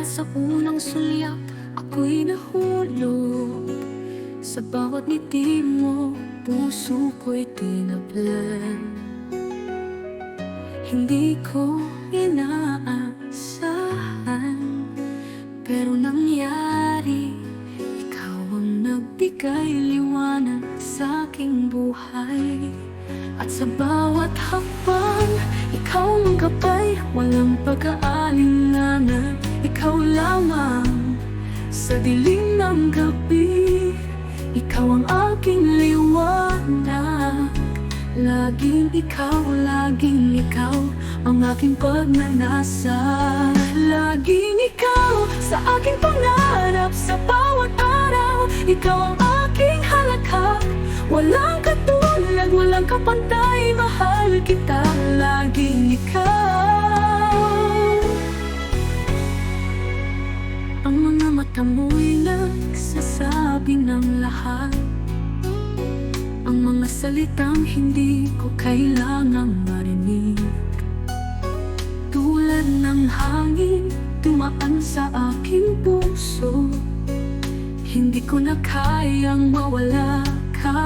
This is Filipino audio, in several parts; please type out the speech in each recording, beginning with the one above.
sa unang sulyap, ako'y nahulog. Sa bawat ngiti mo, puso ko'y tinaplan. Hindi ko inaasahan, pero nangyari. Ikaw ang nagbigay liwanag sa aking buhay. At sa bawat hakbang, ikaw ang gabay, walang pag-aalinlangan. Ikaw lamang sa dilim ng gabi, ikaw ang aking liwanag. Laging ikaw ang aking pagnanasa. Laging ikaw sa aking pangarap, sa bawat araw. Ikaw ang aking halakhak, walang katulad, walang kapantay. Mahal kita, laging ikaw. Ang mga mata mo'y nagsasabi ng lahat, ang mga salitang hindi ko kailangang marinig. Tulad ng hangin, dumaan sa aking puso. Hindi ko na kayang mawala ka.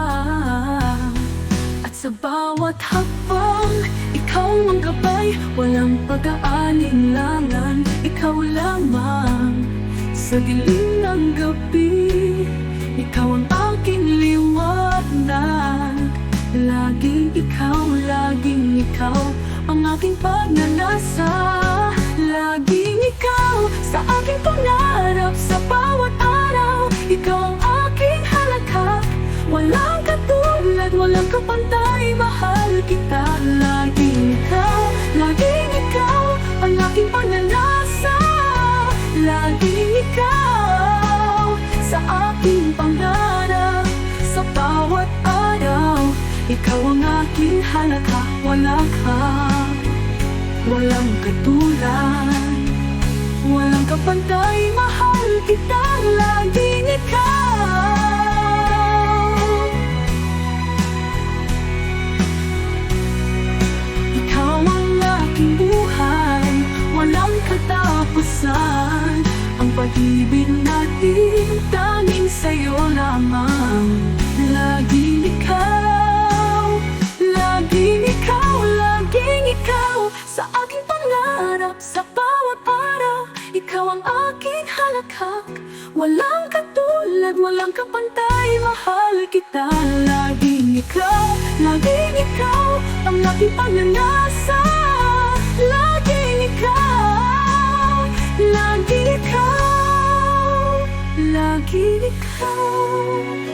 At sa bawat hakbang, ikaw ang gabay, walang pag-aalinlangan. Ikaw lamang sa dilim ng gabi, ikaw ang aking liwanag. Laging ikaw ang aking pagnanasa. Laging ikaw sa aking pangarap, sa bawat araw. Ikaw ang aking halakhak, walang katulad, walang kapantay. Mahal kita, laging ikaw ang aking pagnanasa. Laging ikaw sa aking pangarap, sa bawat araw. Ikaw ang aking halakhak, walang katulad, walang kapantay. Mahal kita, laging ikaw. Ikaw ang aking buhay, walang katapusan. Ang pag-ibig natin, tanging sa'yo lamang. Laging ikaw, laging ikaw sa aking pangarap, sa bawat araw. Ikaw ang aking halakhak, walang katulad, walang kapantay. Mahal kita, laging ikaw ang aking pagnanasa. Laging ikaw, laging ikaw.